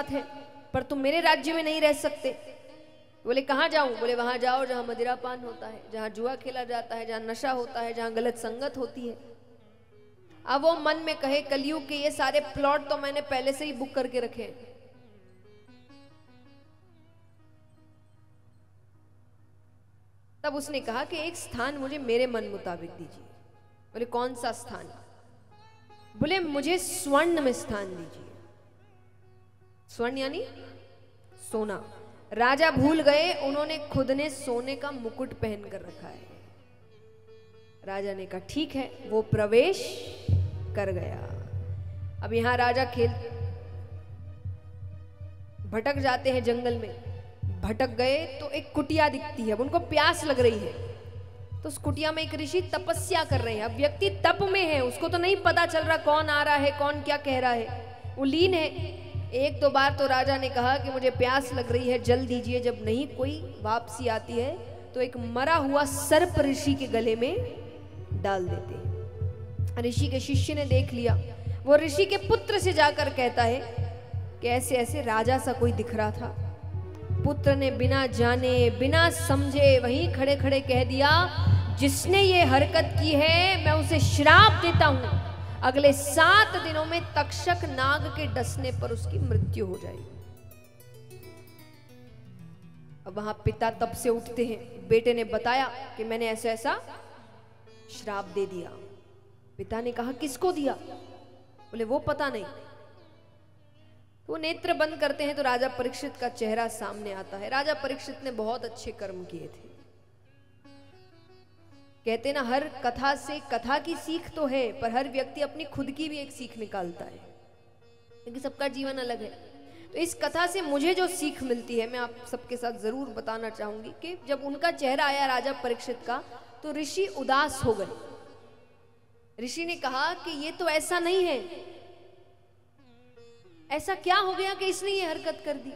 बात है, पर तुम मेरे राज्य में नहीं रह सकते। बोले कहाँ जाऊं? बोले वहां जाओ जहां मदिरापान होता है, जहां जुआ खेला जाता है, जहां नशा होता है, जहां गलत संगत होती है। अब वो मन में कहे कलयुग के ये सारे प्लॉट तो मैंने पहले से ही बुक करके रखे हैं। तब उसने कहा कि एक स्थान मुझे मेरे मन मुताबिक दीजिए। बोले कौन सा स्थान? बोले मुझे स्वर्ण में स्थान दीजिए। स्वर्ण यानी सोना। राजा भूल गए, उन्होंने खुद ने सोने का मुकुट पहन कर रखा है। राजा ने कहा ठीक है, वो प्रवेश कर गया। अब यहां राजा भटक जाते हैं जंगल में। भटक गए तो एक कुटिया दिखती है, अब उनको प्यास लग रही है, तो उस कुटिया में एक ऋषि तपस्या कर रहे हैं। अब व्यक्ति तप में है, उसको तो नहीं पता चल रहा कौन आ रहा है, कौन क्या कह रहा है, वो लीन है। एक दो बार तो राजा ने कहा कि मुझे प्यास लग रही है, जल दीजिए। जब नहीं कोई वापसी आती है तो एक मरा हुआ सर्प ऋषि के गले में डाल देते हैं। ऋषि के शिष्य ने देख लिया, वो ऋषि के पुत्र से जाकर कहता है कि ऐसे ऐसे राजा सा कोई दिख रहा था। पुत्र ने बिना जाने बिना समझे वहीं खड़े खड़े कह दिया, जिसने ये हरकत की है मैं उसे श्राप देता हूं, अगले 7 दिनों में तक्षक नाग के डसने पर उसकी मृत्यु हो जाएगी। अब वहां पिता तब से उठते हैं। बेटे ने बताया कि मैंने ऐसा ऐसा श्राप दे दिया। पिता ने कहा किसको दिया? बोले वो पता नहीं। वो नेत्र बंद करते हैं तो राजा परीक्षित का चेहरा सामने आता है। राजा परीक्षित ने बहुत अच्छे कर्म किए थे। कहते ना, हर कथा से कथा की सीख तो है, पर हर व्यक्ति अपनी खुद की भी एक सीख निकालता है, क्योंकि सबका जीवन अलग है। तो इस कथा से मुझे जो सीख मिलती है मैं आप सबके साथ जरूर बताना चाहूंगी कि जब उनका चेहरा आया राजा परीक्षित का तो ऋषि उदास हो गए। ऋषि ने कहा कि ये तो ऐसा नहीं है, ऐसा क्या हो गया कि इसने ये हरकत कर दी?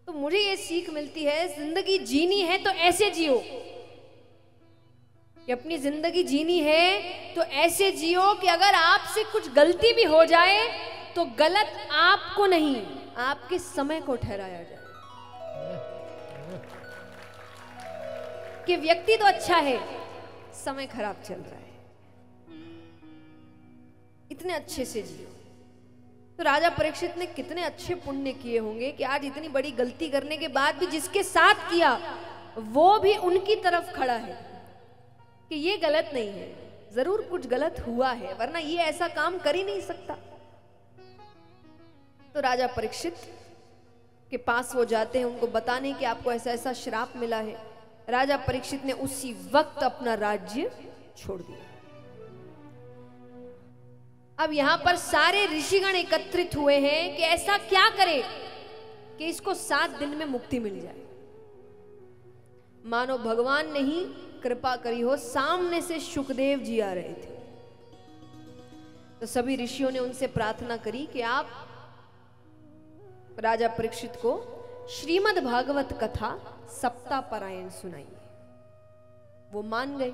तो मुझे ये सीख मिलती है, जिंदगी जीनी है तो ऐसे जियो, कि अपनी जिंदगी जीनी है तो ऐसे जियो कि अगर आपसे कुछ गलती भी हो जाए तो गलत आपको नहीं, आपके समय को ठहराया जाए। कि व्यक्ति तो अच्छा है, समय खराब चल रहा है, इतने अच्छे से जियो। तो राजा परीक्षित ने कितने अच्छे पुण्य किए होंगे कि आज इतनी बड़ी गलती करने के बाद भी जिसके साथ किया वो भी उनकी तरफ खड़ा है कि ये गलत नहीं है, जरूर कुछ गलत हुआ है, वरना ये ऐसा काम कर ही नहीं सकता। तो राजा परीक्षित के पास वो जाते हैं, उनको बताने कि आपको ऐसा ऐसा श्राप मिला है। राजा परीक्षित ने उसी वक्त अपना राज्य छोड़ दिया। अब यहां पर सारे ऋषिगण एकत्रित हुए हैं कि ऐसा क्या करे कि इसको 7 दिन में मुक्ति मिल जाए। मानो भगवान ने ही कृपा करी हो, सामने से शुकदेव जी आ रहे थे। तो सभी ऋषियों ने उनसे प्रार्थना करी कि आप राजा परीक्षित को श्रीमद् भागवत कथा सप्ताह पारायण सुनाइए। वो मान गए।